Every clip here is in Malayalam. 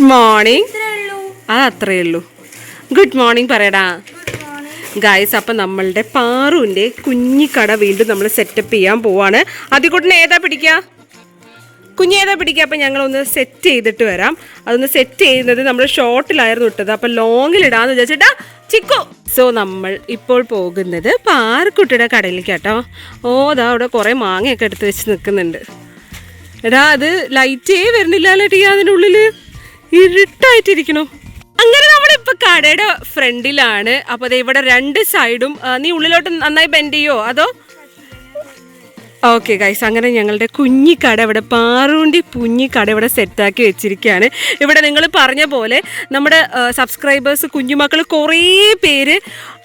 Good morning. അതത്രയേ ഉള്ളൂ. ഗുഡ് മോർണിംഗ് പറയടാ ഗായ്സ്. അപ്പം നമ്മളുടെ പാറുവിൻ്റെ കുഞ്ഞിക്കട വീണ്ടും നമ്മൾ സെറ്റപ്പ് ചെയ്യാൻ പോവാണ്. അതികൂട്ടിന് ഏതാ പിടിക്കുക, കുഞ്ഞേതാ പിടിക്കുക. അപ്പം ഞങ്ങളൊന്ന് സെറ്റ് ചെയ്തിട്ട് വരാം. അതൊന്ന് സെറ്റ് ചെയ്യുന്നത് നമ്മൾ ഷോർട്ടിലായിരുന്നു ഇട്ടത്, അപ്പം ലോങ്ങിലിടാന്ന് വിചാരിച്ചിട്ടാ ചിക്കു. സോ നമ്മൾ ഇപ്പോൾ പോകുന്നത് പാറക്കുട്ടിയുടെ കടയിലേക്ക് കേട്ടോ. ഓ അതാ അവിടെ കുറേ മാങ്ങയൊക്കെ എടുത്ത് വെച്ച് നിൽക്കുന്നുണ്ട്. എടാ അത് ലൈറ്റേ വരുന്നില്ലല്ലോ ടീ, അതിനുള്ളിൽ ഇരുട്ടായിട്ടിരിക്കണു. അങ്ങനെ നമ്മളിപ്പോൾ കടയുടെ ഫ്രണ്ടിലാണ്. അപ്പോൾ അത് ഇവിടെ രണ്ട് സൈഡും നീ ഉള്ളിലോട്ട് നന്നായി ബെൻഡ് ചെയ്യോ അതോ? ഓക്കെ ഗൈസ്, അങ്ങനെ ഞങ്ങളുടെ കുഞ്ഞിക്കട ഇവിടെ പാറുണ്ടി കുഞ്ഞിക്കട ഇവിടെ സെറ്റാക്കി വെച്ചിരിക്കുകയാണ്. ഇവിടെ നിങ്ങൾ പറഞ്ഞ പോലെ നമ്മുടെ സബ്സ്ക്രൈബേഴ്സ് കുഞ്ഞുമക്കൾ കുറേ പേര്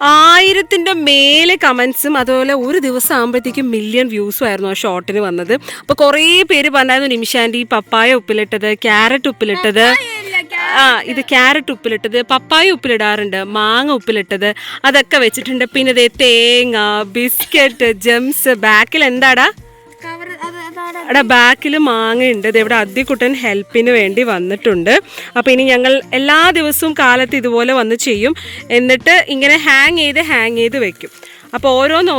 1000-ന്റെ മേലെ കമൻസും അതുപോലെ ഒരു ദിവസം ആകുമ്പോഴത്തേക്കും മില്യൺ വ്യൂസും ആയിരുന്നു ആ ഷോർട്ടിന് വന്നത്. അപ്പോൾ കുറേ പേര് പറഞ്ഞായിരുന്നു നിമിഷാൻറ്റി പപ്പായ ഉപ്പിലിട്ടത്, ക്യാരറ്റ് ഉപ്പിലിട്ടത്, ഇത് ക്യാരറ്റ് ഉപ്പിലിട്ടത്, പപ്പായ ഉപ്പിലിടാറുണ്ട്, മാങ്ങ ഉപ്പിലിട്ടത്, അതൊക്കെ വെച്ചിട്ടുണ്ട്. പിന്നെ ഇതേ തേങ്ങ, ബിസ്ക്കറ്റ്, ജംസ്. ബാക്കിൽ എന്താടാ? അവിടെ ബാക്കിൽ മാങ്ങയുണ്ട്. ഇതെവിടെ അദ്ദിക്കുട്ടൻ ഹെൽപ്പിന് വേണ്ടി വന്നിട്ടുണ്ട്. അപ്പോൾ ഇനി ഞങ്ങൾ എല്ലാ ദിവസവും കാലത്ത് ഇതുപോലെ വന്ന് ചെയ്യും. എന്നിട്ട് ഇങ്ങനെ ഹാങ് ചെയ്ത് വെക്കും. അപ്പോൾ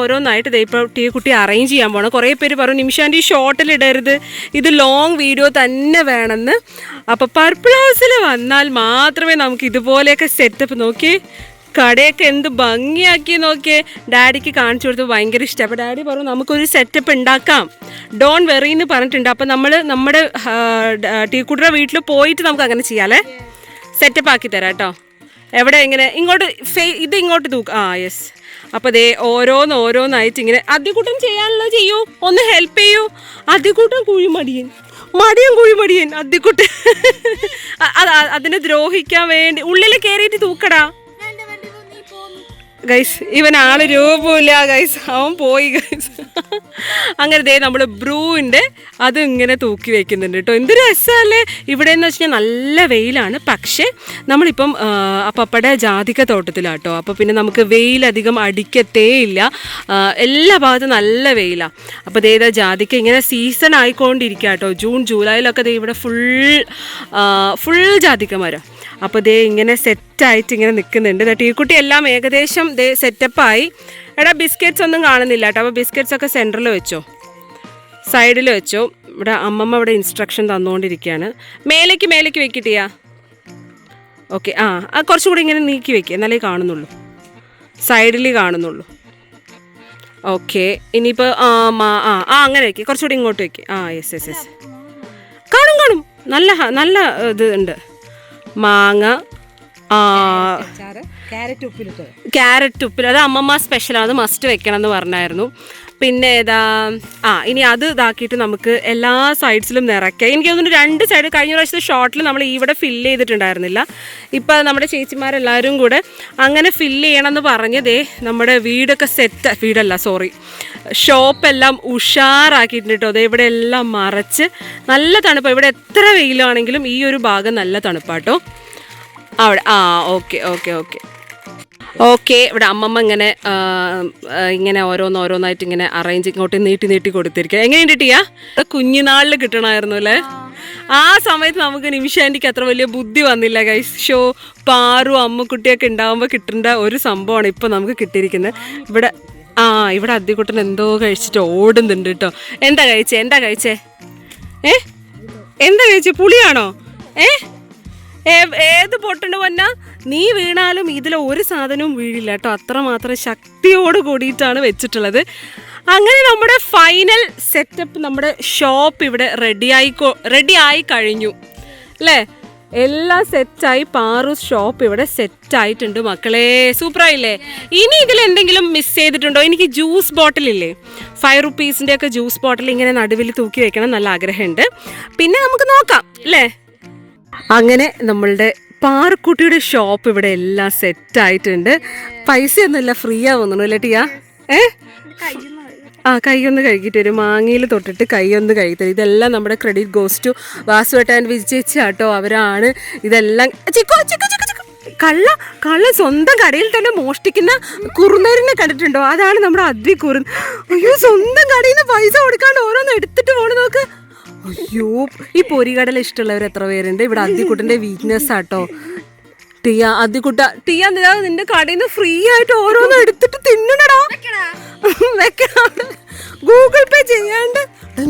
ഓരോന്നായിട്ട് ഇപ്പോൾ കുട്ടി അറേഞ്ച് ചെയ്യാൻ പോകണം. കുറേ പേര് പറഞ്ഞു നിമിഷാൻ്റെ ഈ ഷോർട്ടിലിടരുത്, ഇത് ലോങ് വീഡിയോ തന്നെ വേണമെന്ന്. അപ്പോൾ പർപ്പിൾ ഹൗസിൽ വന്നാൽ മാത്രമേ നമുക്ക് ഇതുപോലെയൊക്കെ സെറ്റപ്പ് നോക്കി കടയൊക്കെ എന്ത് ഭംഗിയാക്കി നോക്കിയേ. ഡാഡിക്ക് കാണിച്ചു കൊടുത്ത് ഭയങ്കര ഇഷ്ടം. അപ്പോൾ ഡാഡി പറഞ്ഞു നമുക്കൊരു സെറ്റപ്പ് ഉണ്ടാക്കാം, ഡോൺ വെറി എന്ന് പറഞ്ഞിട്ടുണ്ട്. അപ്പോൾ നമ്മൾ നമ്മുടെ ടീക്കുട്ടിയുടെ വീട്ടിൽ പോയിട്ട് നമുക്ക് അങ്ങനെ ചെയ്യാമല്ലേ, സെറ്റപ്പ് ആക്കി തരാം കേട്ടോ. എവിടെ ഇങ്ങനെ ഇങ്ങോട്ട് ഇത് ഇങ്ങോട്ട് തൂക്കാം. യെസ്. അപ്പോൾ ദേ ഓരോന്നായിട്ട് ഇങ്ങനെ അദ്ദിക്കുട്ടൻ ചെയ്യാനുള്ള ചെയ്യൂ, ഒന്ന് ഹെൽപ്പ് ചെയ്യൂ. അദ്ദിക്കുട്ടൻ കുഴിമടിയൻ അദ്ദിക്കുട്ടൻ അതിനെ ദ്രോഹിക്കാൻ വേണ്ടി ഉള്ളിൽ കയറിയിട്ട് തൂക്കടാ ഗൈസ്. ഇവൻ ആള് രൂപമില്ല ഗൈസ്, അവൻ പോയി ഗൈസ്. അങ്ങനെ ദേ നമ്മൾ ബ്രൂവിൻ്റെ അത് ഇങ്ങനെ തൂക്കി വെക്കുന്നുണ്ട് കേട്ടോ. എന്ത് രസമല്ലേ. ഇവിടെ എന്ന് വെച്ച് കഴിഞ്ഞാൽ നല്ല വെയിലാണ്, പക്ഷേ നമ്മളിപ്പം പപ്പയുടെ ജാതിക്ക തോട്ടത്തിലാട്ടോ. അപ്പോൾ പിന്നെ നമുക്ക് വെയിലധികം അടിക്കത്തേ ഇല്ല, എല്ലാ ഭാഗത്തും നല്ല വെയിലാണ്. അപ്പോൾ ദേ ജാതിക്ക ഇങ്ങനെ സീസൺ ആയിക്കൊണ്ടിരിക്കുക കേട്ടോ. ജൂൺ ജൂലൈയിലൊക്കെ ദേ ഇവിടെ ഫുൾ ജാതിക്ക മരം. അപ്പോൾ ദേ ഇങ്ങനെ സെറ്റായിട്ട് ഇങ്ങനെ നിൽക്കുന്നുണ്ട്. ടീക്കുട്ടി എല്ലാം ഏകദേശം ദേ സെറ്റപ്പായി. എടാ ബിസ്ക്കറ്റ്സ് ഒന്നും കാണുന്നില്ല കേട്ടോ. അപ്പോൾ ബിസ്ക്കറ്റ്സ് ഒക്കെ സെൻറ്ററിൽ വെച്ചോ, സൈഡിൽ വെച്ചോ. ഇവിടെ അമ്മമ്മ ഇവിടെ ഇൻസ്ട്രക്ഷൻ തന്നുകൊണ്ടിരിക്കുകയാണ്. മേലേക്ക് വെക്കിട്ടിയാ. ഓക്കെ. കുറച്ചുകൂടി ഇങ്ങനെ നീക്കി വെക്കുക, എന്നാലേ കാണുന്നുള്ളൂ, സൈഡിൽ കാണുന്നുള്ളൂ. ഓക്കെ. ഇനിയിപ്പോൾ അങ്ങനെ വെക്കുക, കുറച്ചുകൂടി ഇങ്ങോട്ട് വെക്കുക. യെസ്. കാണും നല്ല ഇത് ഉണ്ട്. മാങ്ങ, ക്യാരറ്റ് ഉപ്പിൽ, അത് അമ്മമ്മ സ്പെഷ്യലാണ്, അത് മസ്റ്റ് വെക്കണം എന്ന് പറഞ്ഞായിരുന്നു. പിന്നെ ഏതാ ഇനി അത് ഇതാക്കിയിട്ട് നമുക്ക് എല്ലാ സൈഡ്സിലും നിറയ്ക്കാം. എനിക്ക് തോന്നുന്നു 2 സൈഡ് കഴിഞ്ഞ പ്രാവശ്യത്തെ ഷോട്ടിൽ നമ്മൾ ഇവിടെ ഫില്ല് ചെയ്തിട്ടുണ്ടായിരുന്നില്ല. ഇപ്പം നമ്മുടെ ചേച്ചിമാരെല്ലാവരും കൂടെ അങ്ങനെ ഫില്ല് ചെയ്യണമെന്ന് പറഞ്ഞതേ നമ്മുടെ ഷോപ്പെല്ലാം ഉഷാറാക്കിയിട്ടുണ്ട് കേട്ടോ. അതേ ഇവിടെ എല്ലാം മറച്ച് നല്ല തണുപ്പാണ്. ഇവിടെ എത്ര വെയിലാണെങ്കിലും ഈ ഒരു ഭാഗം നല്ല തണുപ്പാട്ടോ അവിടെ. ഓക്കെ. ഇവിടെ അമ്മമ്മ ഇങ്ങനെ ഓരോന്നായിട്ട് ഇങ്ങനെ അറേഞ്ച് ഇങ്ങോട്ട് നീട്ടി കൊടുത്തിരിക്കുക. എങ്ങനെയുണ്ട് ടീയാ? കുഞ്ഞുനാളിൽ കിട്ടണമായിരുന്നു അല്ലേ. ആ സമയത്ത് നമുക്ക് നിമിഷാൻറ്റിക്ക് അത്ര വലിയ ബുദ്ധി വന്നില്ല ഗൈസ്. പാറു അമ്മക്കുട്ടിയൊക്കെ ഉണ്ടാകുമ്പോൾ കിട്ടേണ്ട ഒരു സംഭവമാണ് ഇപ്പോൾ നമുക്ക് കിട്ടിയിരിക്കുന്നത്. ഇവിടെ അദ്ദിക്കുട്ടൻ എന്തോ കഴിച്ചിട്ട് ഓടുന്നുണ്ട് കേട്ടോ. എന്താ കഴിച്ചേ പുളിയാണോ? ഏത് പൊട്ടുണ്ട് പൊന്ന, നീ വീണാലും ഇതിൽ ഒരു സാധനവും വീഴില്ല കേട്ടോ. അത്രമാത്രം ശക്തിയോട് കൂടിയിട്ടാണ് വെച്ചിട്ടുള്ളത്. അങ്ങനെ നമ്മുടെ ഫൈനൽ സെറ്റപ്പ്, നമ്മുടെ ഷോപ്പ് ഇവിടെ റെഡിയായി കഴിഞ്ഞു അല്ലേ. എല്ലാം സെറ്റായി. പാറൂസ് ഷോപ്പ് ഇവിടെ സെറ്റായിട്ടുണ്ട് മക്കളെ. സൂപ്പറായില്ലേ? ഇനി ഇതിൽ എന്തെങ്കിലും മിസ് ചെയ്തിട്ടുണ്ടോ? എനിക്ക് ജ്യൂസ് ബോട്ടിലില്ലേ, 5 റുപ്പീസിൻ്റെ ഒക്കെ ജ്യൂസ് ബോട്ടിൽ ഇങ്ങനെ നടുവിൽ തൂക്കി വെക്കണം നല്ല ആഗ്രഹമുണ്ട്. പിന്നെ നമുക്ക് നോക്കാം അല്ലേ. അങ്ങനെ നമ്മളുടെ പാറക്കുട്ടിയുടെ ഷോപ്പ് ഇവിടെ എല്ലാം സെറ്റായിട്ടുണ്ട്. പൈസയൊന്നുമില്ല, ഫ്രീ ആവുന്നു അല്ലേ ടീയാ? കൈയൊന്ന് കഴുകിയിട്ട് വരും, മാങ്ങയിൽ തൊട്ടിട്ട് കൈയൊന്ന് കഴുകിത്തരും. ഇതെല്ലാം നമ്മുടെ ക്രെഡിറ്റ് ഗോസ് ടു വാസുവേട്ട ആൻഡ് വിജയിച്ച് കേട്ടോ. അവരാണ് ഇതെല്ലാം. കള്ള സ്വന്തം കടയിൽ തന്നെ മോഷ്ടിക്കുന്ന കുറുനരിനെ കണ്ടിട്ടുണ്ടോ? അതാണ് നമ്മുടെ അദ്വി കുറുൻ. അയ്യോ, സ്വന്തം കടയിൽ നിന്ന് പൈസ കൊടുക്കാണ്ട് ഓരോന്ന് എടുത്തിട്ട് പോണ നോക്ക്. അയ്യോ, ഈ പൊരികടല ഇഷ്ടമുള്ളവർ എത്ര പേരുണ്ട്? ഇവിടെ അദ്ദിക്കുട്ടന്റെ വീക്ക്നെസ് ആട്ടോ. ടിയ, അദ്ദിക്കുട്ട, ടിയ നിന്റെ കടയിൽ നിന്ന് ഫ്രീ ആയിട്ട് ഓരോന്നും എടുത്തിട്ട് തിന്നണടാ. ഗൂഗിൾ പേ ചെയ്യാണ്ട്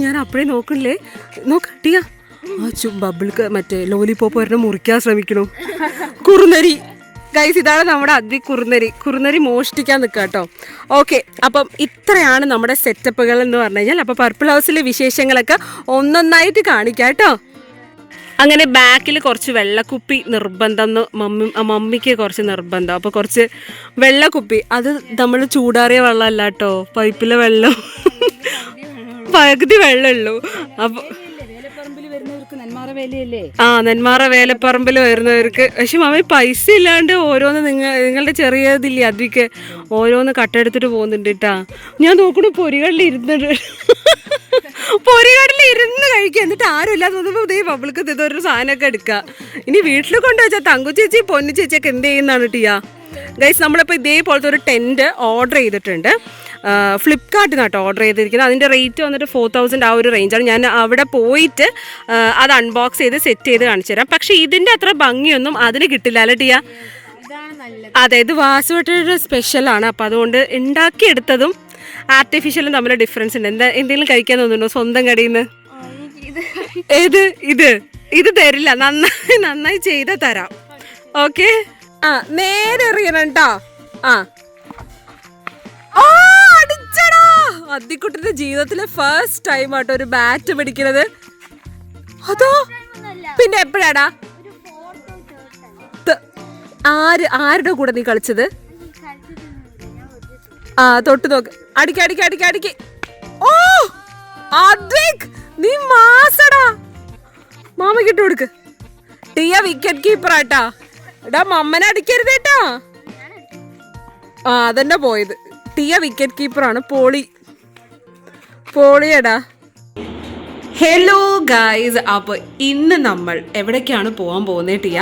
ഞാൻ അപ്പഴേ നോക്കണില്ലേ. നോക്ക ടിയ, ആ ബബിൾക്ക് മറ്റേ ലോലിപോപ്പ് വരെ മുറിക്കാൻ ശ്രമിക്കണു. കുറുനരി ഗൈസ്, ഇതാണ് നമ്മുടെ കുറുനരി മോഷ്ടിക്കാൻ നിൽക്കുക കേട്ടോ. ഓക്കെ, അപ്പം ഇത്രയാണ് നമ്മുടെ സെറ്റപ്പുകൾ എന്ന് പറഞ്ഞു കഴിഞ്ഞാൽ. അപ്പോൾ പർപ്പിൾ ഹൗസിലെ വിശേഷങ്ങളൊക്കെ ഒന്നൊന്നായിട്ട് കാണിക്കാം കേട്ടോ. അങ്ങനെ ബാക്കിൽ കുറച്ച് വെള്ളക്കുപ്പി നിർബന്ധം, മമ്മിക്ക് കുറച്ച് നിർബന്ധം. അപ്പോൾ കുറച്ച് വെള്ളക്കുപ്പി, അത് നമ്മൾ ചൂടാറിയ വെള്ളമല്ല കേട്ടോ, പൈപ്പിലെ വെള്ളം, പകുതി വെള്ളമുള്ളൂ. അപ്പോൾ നെന്മാറ വേലപ്പറമ്പിൽ വരുന്നവർക്ക്. പക്ഷെ മമ്മി പൈസ ഇല്ലാണ്ട് ഓരോന്ന് നിങ്ങളുടെ ചെറിയതില്ലേ അതിക്ക് ഓരോന്ന് കട്ടെടുത്തിട്ട് പോകുന്നുണ്ട് കേട്ടാ. ഞാൻ നോക്കണു പൊരികളിൽ ഇരുന്ന് കഴിക്കുക. എന്നിട്ട് ആരും ഇല്ലാതെ തോന്നുമ്പോൾ ഇതേ ബബിൾക്ക് ഇതൊരു സാധനമൊക്കെ എടുക്കുക. ഇനി വീട്ടിൽ കൊണ്ടുവച്ചാൽ തങ്കു ചേച്ചി പൊന്നു ചേച്ചിയൊക്കെ എന്ത് ചെയ്യുന്നതാണ് ടിയ. ഗൈസ്, നമ്മളിപ്പോൾ ഇതേപോലത്തെ ഒരു ടെൻറ്റ് ഓർഡർ ചെയ്തിട്ടുണ്ട്. ഫ്ലിപ്കാർട്ടിൽ നിന്നാട്ടോ ഓർഡർ ചെയ്തിരിക്കുന്നത്. അതിൻ്റെ റേറ്റ് വന്നിട്ട് 4000 ആ ഒരു റേഞ്ചാണ്. ഞാൻ അവിടെ പോയിട്ട് അത് അൺബോക്സ് ചെയ്ത് സെറ്റ് ചെയ്ത് കാണിച്ചു തരാം. പക്ഷേ ഇതിൻ്റെ അത്ര ഭംഗിയൊന്നും അതിന് കിട്ടില്ല അല്ലേ ടിയ? അതെ, ഇത് വാസുവട്ടയുടെ സ്പെഷ്യലാണ്. അപ്പം അതുകൊണ്ട് ഉണ്ടാക്കിയെടുത്തതും ആർട്ടിഫിഷ്യലും തമ്മിൽ ഡിഫറൻസ് ഉണ്ട്. എന്തെങ്കിലും കഴിക്കാൻ തോന്നുന്നുണ്ടോ സ്വന്തം കടയിൽ നിന്ന്? ഇത് തരില്ല, നന്നായി ചെയ്ത് തരാം. ഓക്കെ, ആ നേരെ എറിയണം കേട്ടോ. അടിച്ചടാ, അദ്ദിക്കുട്ടിന്റെ ജീവിതത്തിലെ ഫസ്റ്റ് ടൈം ആട്ടോ ഒരു ബാറ്റ് പിടിക്കുന്നത്. അതോ പിന്നെ എപ്പോഴാടാ? ആരുടെ കൂടെ നീ കളിച്ചത്? തൊട്ട് നോക്ക്. അടിക്ക്. ഓ അദ്വിക്, നീ മാസടാ. മാമയ്ക്ക് ഇട്ട് കൊടുക്ക്. ടിയ വിക്കറ്റ് കീപ്പർ ആട്ടാ. എടാ മമ്മനെ അടിക്കരുതേട്ടാ. അതന്നെ പോയത്. ടിയ വിക്കറ്റ് കീപ്പറാണ്. പോളിയടാ. ഹലോ ഗായ്സ്, അപ്പോൾ ഇന്ന് നമ്മൾ എവിടേക്കാണ് പോകാൻ പോകുന്നത് ടിയ?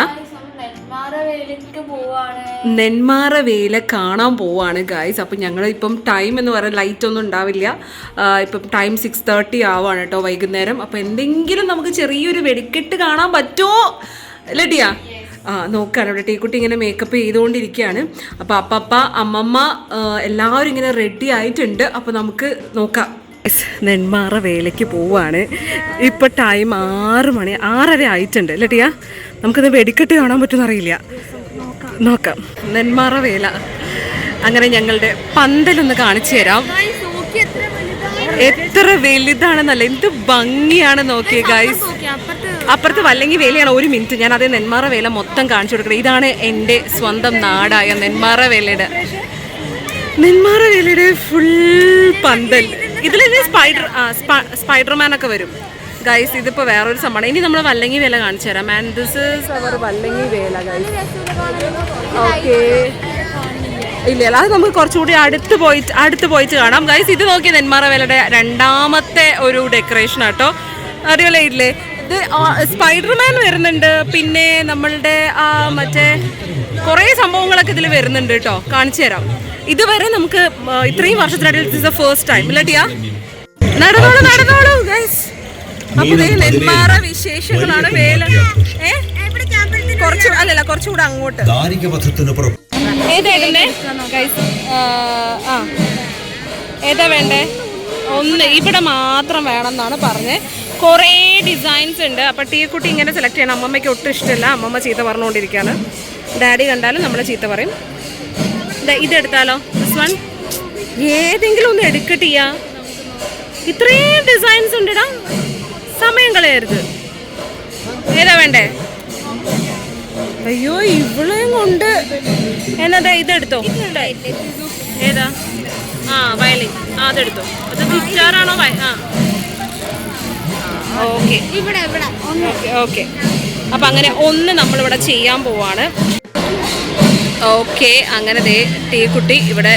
നെന്മാറ വേല കാണാൻ പോവാണ് ഗായ്സ്. അപ്പം ഞങ്ങൾ ഇപ്പം ടൈം എന്ന് പറയാൻ ലൈറ്റ് ഒന്നും ഉണ്ടാവില്ല. ഇപ്പം ടൈം 6:30 ആവാണ് കേട്ടോ വൈകുന്നേരം. അപ്പം എന്തെങ്കിലും നമുക്ക് ചെറിയൊരു വെടിക്കെട്ട് കാണാൻ പറ്റുമോ അല്ലേ ടിയ? നോക്കാണ് ഇവിടെ ടീക്കുട്ടി ഇങ്ങനെ മേക്കപ്പ് ചെയ്തുകൊണ്ടിരിക്കുകയാണ്. അപ്പോൾ അപ്പപ്പ അമ്മമ്മ എല്ലാവരും ഇങ്ങനെ റെഡി ആയിട്ടുണ്ട്. അപ്പോൾ നമുക്ക് നോക്കാം. നെന്മാറ വേലയ്ക്ക് പോവാണ്. ഇപ്പം ടൈം 6 മണി 6:30 ആയിട്ടുണ്ട് അല്ലേ ടിയ? നമുക്കിത് വെടിക്കെട്ട് കാണാൻ പറ്റുമെന്ന് അറിയില്ല. നോക്കാം. നെന്മാറ വേല. അങ്ങനെ ഞങ്ങളുടെ പന്തലൊന്ന് കാണിച്ചു തരാം. എത്ര വലുതാണെന്നല്ല, എന്ത് ഭംഗിയാണ് നോക്കിയേ ഗൈസ്. അപ്പുറത്ത് വല്ലങ്ങി വേലയാണ്. ഒരു മിനിറ്റ്, ഞാൻ അതേ നെന്മാറ വേല മൊത്തം കാണിച്ചു കൊടുക്കണം. ഇതാണ് എൻ്റെ സ്വന്തം നാടായ നെന്മാറ വേലയുടെ ഫുൾ പന്തൽ. ഇതിൽ സ്പൈഡർമാൻ ഒക്കെ വരും ഗൈസ്. ഇതിപ്പോൾ വേറൊരു സംഭവമാണ്. ഇനി നമ്മൾ വല്ലങ്ങി വേല കാണിച്ചു തരാം. And this is our Vallangi Vela guys. Okay, ഇല്ല അത് നമുക്ക് കുറച്ചുകൂടി അടുത്ത് പോയിട്ട് കാണാം ഗൈസ്. ഇത് നോക്കിയ നെന്മാറ വേലയുടെ രണ്ടാമത്തെ ഒരു ഡെക്കറേഷൻ ആട്ടോ. അറിയാലേ ഇല്ലേ? ഇത് സ്പൈഡർമാൻ വരുന്നുണ്ട്. പിന്നെ നമ്മളുടെ മറ്റേ കുറേ സംഭവങ്ങളൊക്കെ ഇതിൽ വരുന്നുണ്ട് കേട്ടോ. കാണിച്ചു തരാം. ഇതുവരെ നമുക്ക് ഇത്രയും വർഷത്തിനിടയിൽ ദിസ് ദ ഫസ്റ്റ് ടൈം ഇല്ല ടിയ? നടന്നോളൂ ഗൈസ്. അപ്പൊ നെന്മാറ വിശേഷങ്ങളാണ്. വേല കുറച്ചുകൂടെ അങ്ങോട്ട്. ഏതാ വേണ്ടേ? ഒന്ന് ഇവിടെ മാത്രം വേണം എന്നാണ് പറഞ്ഞത്. കുറേ ഡിസൈൻസ് ഉണ്ട്. അപ്പം ടീക്കുട്ടി ഇങ്ങനെ സെലക്ട് ചെയ്യണം. അമ്മമ്മയ്ക്ക് ഒട്ടും ഇഷ്ടമല്ല. അമ്മമ്മ ചീത്ത പറഞ്ഞുകൊണ്ടിരിക്കുകയാണ്. ഡാഡി കണ്ടാലും നമ്മൾ ചീത്ത പറയും. ഇതെടുത്താലോ? ദിസ് വൺ ഏതെങ്കിലും ഒന്ന് എടുക്കട്ടിയ. ഇത്രയും ഡിസൈൻസ് ഉണ്ടിടാ. സമയം കളയരുത്. ഏതാ വേണ്ടേ? അയ്യോ ഇവളെയും കൊണ്ട് എന്നതാ ഇതെടുത്തോ. ഏതാ? വയലിൻ. അതെടുത്തോ. അത് ഗിറ്റാറാണോ? ഓക്കെ. അപ്പം അങ്ങനെ ഒന്ന് നമ്മളിവിടെ ചെയ്യാൻ പോവാണ്. ഓക്കെ, അങ്ങനെ ടീക്കുട്ടി ഇവിടെ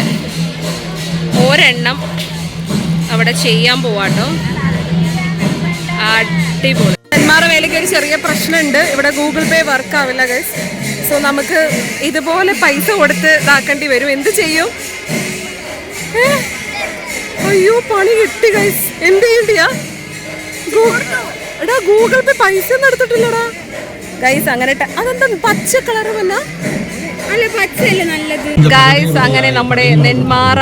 ഒരെണ്ണം അവിടെ ചെയ്യാൻ പോവാട്ടോ. അടിപൊളി. നെന്മാറ വേലയ്ക്ക് ഒരു ചെറിയ പ്രശ്നമുണ്ട്. ഇവിടെ ഗൂഗിൾ പേ വർക്ക് ആവില്ല ഗൈസ്. സോ നമുക്ക് ഇതുപോലെ പൈസ കൊടുത്ത് ഇതാക്കേണ്ടി വരും. എന്ത് ചെയ്യും? അയ്യോ പണി കിട്ടി ഗൈസ്. എന്ത് ചെയ്യണ്ടിയാ? എടാ ഗൂഗിൾ പേ പൈസ ഒന്നും എടുത്തിട്ടില്ലടാ ഗൈസ്. അങ്ങനെ അതെന്താ പച്ച കളർ വന്ന പച്ചയല്ലേ നല്ലത് ഗൈസ്. അങ്ങനെ നമ്മുടെ നെന്മാറ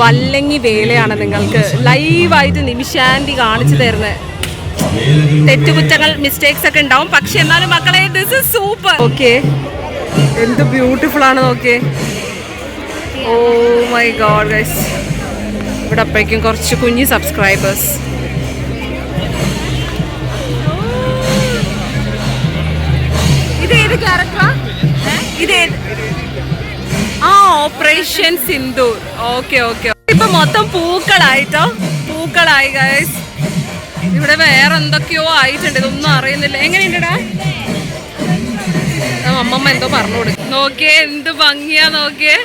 വല്ലങ്ങി വേലയാണ് നിങ്ങൾക്ക് ലൈവായിട്ട് നിമിഷാന്റി കാണിച്ചു തരുന്നത്. തെറ്റുകുറ്റങ്ങൾ മിസ്റ്റേക്സ് ഒക്കെ ഉണ്ടാവും, പക്ഷെ എന്നാലും മക്കളെ ദിസ് ഈസ് സൂപ്പർ. ഓക്കെ, എന്ത് ബ്യൂട്ടിഫുൾ ആണ് നോക്കിയേ. ഓ മൈ ഗോഡ് ഗൈസ്, ഇവിടെ അപ്പോഴേക്കും കുറച്ച് കുഞ്ഞു സബ്സ്ക്രൈബേഴ്സ്. ഇതേത് ക്യാരക്ടറാ? ഇതേത്? ആ, ഓപ്പറേഷൻ സിന്ദൂർ. Okay okay. ഇപ്പൊ മൊത്തം പൂക്കളായിട്ടോ, പൂക്കളായി ഗൈസ്. ഇവിടെ വേറെ എന്തൊക്കെയോ ആയിട്ടുണ്ട്, ഇതൊന്നും അറിയുന്നില്ല. എങ്ങനെയുണ്ടടാ? അമ്മമ്മ എന്തോ പറഞ്ഞു കൊടുക്കും. നോക്കിയേ എന്ത് ഭംഗിയാ നോക്കിയേ.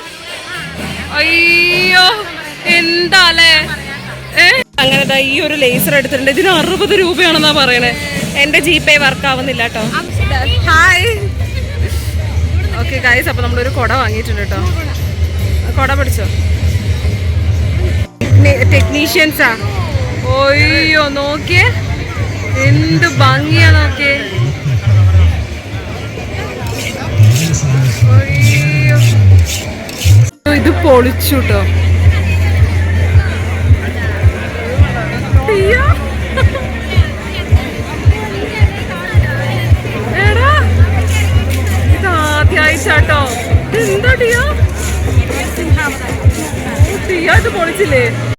അയ്യോ എന്താലേ. അങ്ങനെ ഈ ഒരു ലേസർ എടുത്തിട്ടുണ്ട്. ഇതിന് 60 രൂപയാണെന്നാ പറയണേ. എന്റെ GPay വർക്ക് ആവുന്നില്ല കേട്ടോ. ഹായ്. ഓക്കെ ഗൈസ്, അപ്പൊ നമ്മളൊരു കുട വാങ്ങിയിട്ടുണ്ട് കേട്ടോ. കുട പിടിച്ചോ. ടെക്നീഷ്യൻസാ. ഒയ്യോ നോക്കിയേ എന്ത് ഭംഗിയാ നോക്കിയേ. ഒയ്യോ ഇത് പൊളിച്ചു കേട്ടോ. എടാ ഇത് ആദ്യായിട്ടാട്ടോ. എന്താ ടിയാ ഇത് പൊളിച്ചില്ലേ?